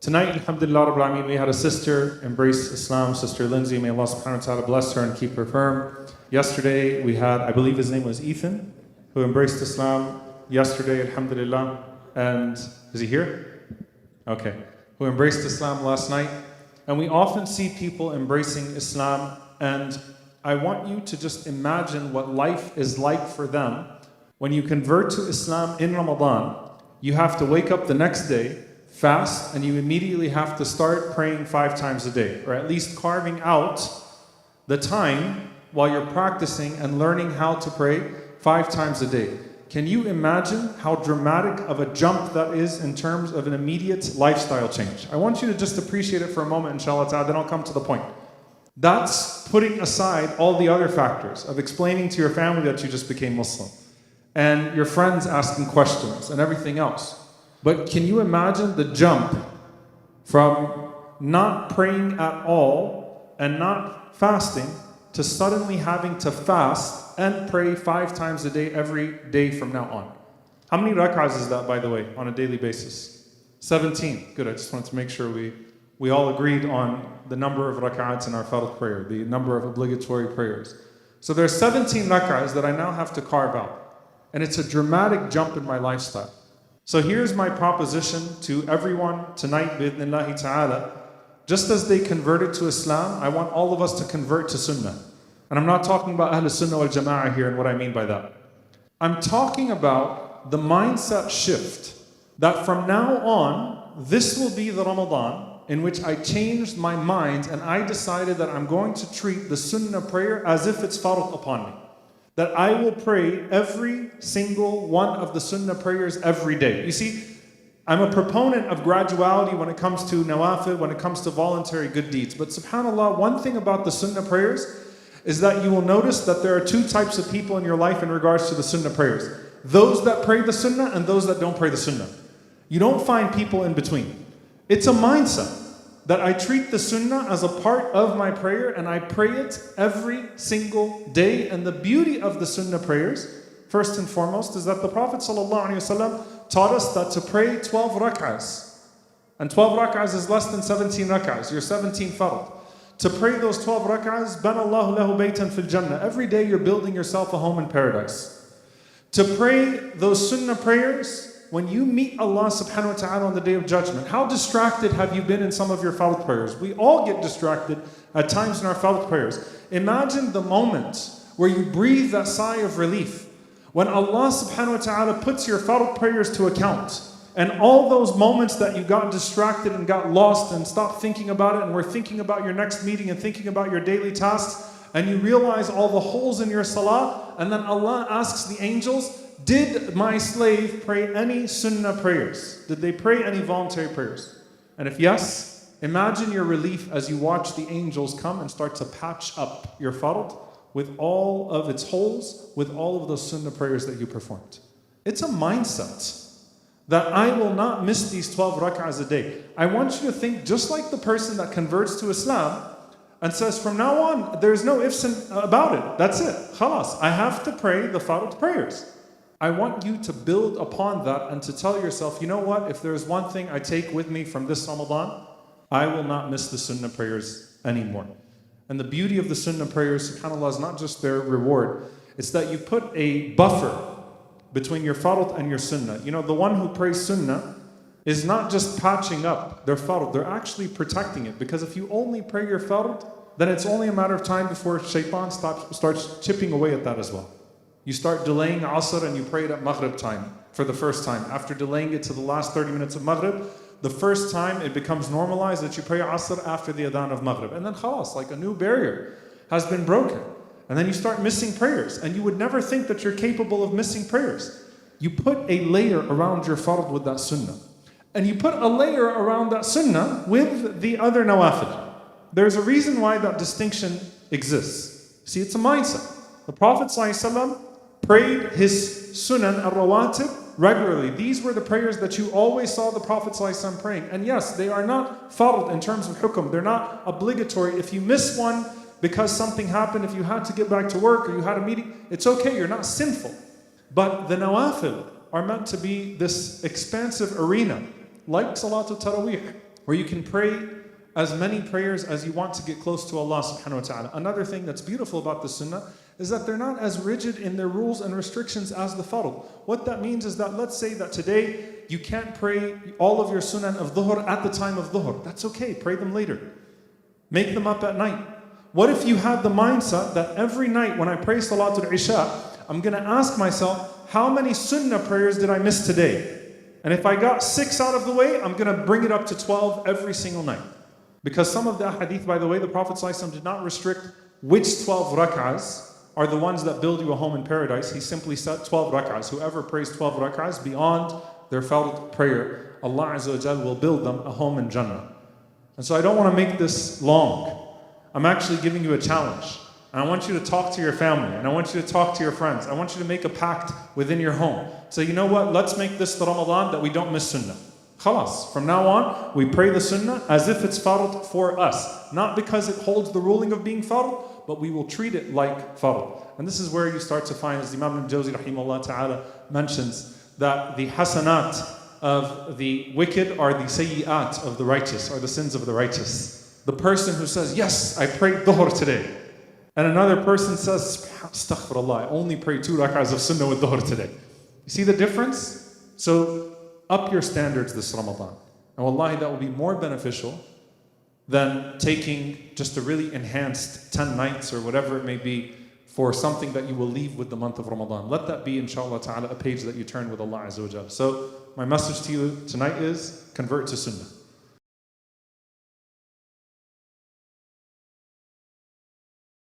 Tonight, alhamdulillah rabbil alameen, we had a sister embrace Islam, Sister Lindsay. May Allah subhanahu wa ta'ala bless her and keep her firm. Yesterday, we had, I believe his name was Ethan, who embraced Islam yesterday, alhamdulillah. And is he here? Okay. Who embraced Islam last night. And we often see people embracing Islam, and I want you to just imagine what life is like for them. When you convert to Islam in Ramadan, you have to wake up the next day, fast, and you immediately have to start praying 5 times a day, or at least carving out the time while you're practicing and learning how to pray 5 times a day. Can you imagine how dramatic of a jump that is in terms of an immediate lifestyle change? I want you to just appreciate it for a moment, inshallah ta'ala, then I'll come to the point. That's putting aside all the other factors of explaining to your family that you just became Muslim, and your friends asking questions and everything else. But can you imagine the jump from not praying at all and not fasting to suddenly having to fast and pray 5 times a day every day from now on? How many rak'ahs is that, by the way, on a daily basis? 17. Good, I just wanted to make sure we all agreed on the number of rak'ahs in our fard prayer, the number of obligatory prayers. So there's 17 rak'ahs that I now have to carve out. And it's a dramatic jump in my lifestyle. So here's my proposition to everyone tonight, bi'idhnillahi ta'ala. Just as they converted to Islam, I want all of us to convert to Sunnah. And I'm not talking about Ahl Sunnah wal Jama'ah here and what I mean by that. I'm talking about the mindset shift that from now on, this will be the Ramadan in which I changed my mind and I decided that I'm going to treat the Sunnah prayer as if it's fard upon me. That I will pray every single one of the Sunnah prayers every day. You see, I'm a proponent of graduality when it comes to nawafil, when it comes to voluntary good deeds. But subhanAllah, one thing about the Sunnah prayers is that you will notice that there are 2 types of people in your life in regards to the Sunnah prayers. Those that pray the Sunnah and those that don't pray the Sunnah. You don't find people in between. It's a mindset that I treat the Sunnah as a part of my prayer and I pray it every single day. And the beauty of the Sunnah prayers, first and foremost, is that the Prophet ﷺ taught us that to pray 12 rak'ahs. And 12 rak'ahs is less than 17 rak'ahs. You're 17 fard. To pray those 12 rak'ahs, بَنَ اللَّهُ لَهُ بَيْتًا فِي الْجَنَّةِ. Every day you're building yourself a home in paradise. To pray those Sunnah prayers, when you meet Allah subhanahu wa ta'ala on the day of judgment, how distracted have you been in some of your fard prayers? We all get distracted at times in our fard prayers. Imagine the moment where you breathe that sigh of relief, when Allah subhanahu wa ta'ala puts your fard prayers to account, and all those moments that you got distracted and got lost and stopped thinking about it and were thinking about your next meeting and thinking about your daily tasks, and you realize all the holes in your salah, and then Allah asks the angels, did my slave pray any Sunnah prayers? Did they pray any voluntary prayers? And if yes, imagine your relief as you watch the angels come and start to patch up your fard with all of its holes, with all of those Sunnah prayers that you performed. It's a mindset that I will not miss these 12 rak'ahs a day. I want you to think just like the person that converts to Islam and says, from now on, there's no ifs about it. That's it. Khalas, I have to pray the fard prayers. I want you to build upon that and to tell yourself, you know what, if there's one thing I take with me from this Ramadan, I will not miss the Sunnah prayers anymore. And the beauty of the Sunnah prayers, subhanAllah, is not just their reward. It's that you put a buffer between your fard and your Sunnah. You know, the one who prays Sunnah is not just patching up their fard, they're actually protecting it. Because if you only pray your fard, then it's only a matter of time before shaitan starts chipping away at that as well. You start delaying Asr and you pray it at Maghrib time for the first time. After delaying it to the last 30 minutes of Maghrib, the first time it becomes normalized that you pray Asr after the Adhan of Maghrib. And then khalas, like a new barrier has been broken. And then you start missing prayers. And you would never think that you're capable of missing prayers. You put a layer around your fard with that Sunnah. And you put a layer around that Sunnah with the other nawafil. There's a reason why that distinction exists. See, it's a mindset. The Prophet ﷺ prayed his sunan al-rawatib regularly. These were the prayers that you always saw the Prophet ﷺ praying. And yes, they are not fard in terms of hukum. They're not obligatory. If you miss one because something happened, if you had to get back to work or you had a meeting, it's okay, you're not sinful. But the nawafil are meant to be this expansive arena, like Salatul Taraweeh, where you can pray as many prayers as you want to get close to Allah subhanahu wa ta'ala. Another thing that's beautiful about the sunnah is that they're not as rigid in their rules and restrictions as the fard. What that means is that let's say that today you can't pray all of your sunan of dhuhr at the time of dhuhr. That's okay, pray them later. Make them up at night. What if you had the mindset that every night when I pray Salatul Isha, I'm going to ask myself, how many sunnah prayers did I miss today? And if I got 6 out of the way, I'm going to bring it up to 12 every single night. Because some of the hadith, by the way, the Prophet ﷺ did not restrict which 12 rak'ahs are the ones that build you a home in paradise. He simply said 12 rak'ahs. Whoever prays 12 rak'ahs beyond their fard prayer, Allah Azza wa Jal will build them a home in Jannah. And so I don't want to make this long. I'm actually giving you a challenge. And I want you to talk to your family. And I want you to talk to your friends. I want you to make a pact within your home. So you know what? Let's make this the Ramadan that we don't miss sunnah. Khalas. From now on, we pray the sunnah as if it's fard for us. Not because it holds the ruling of being fard, but we will treat it like fard. And this is where you start to find, as Imam al-Jawzi rahimahullah ta'ala mentions, that the hasanat of the wicked are the sayyi'at of the righteous, or the sins of the righteous. The person who says, yes, I prayed dhuhr today. And another person says, astaghfirullah, I only prayed 2 rak'ahs of sunnah with dhuhr today. You see the difference? So up your standards this Ramadan. And wallahi, that will be more beneficial than taking just a really enhanced 10 nights or whatever it may be for something that you will leave with the month of Ramadan. Let that be, inshallah ta'ala, a page that you turn with Allah Azza wa Jalla. So my message to you tonight is convert to sunnah.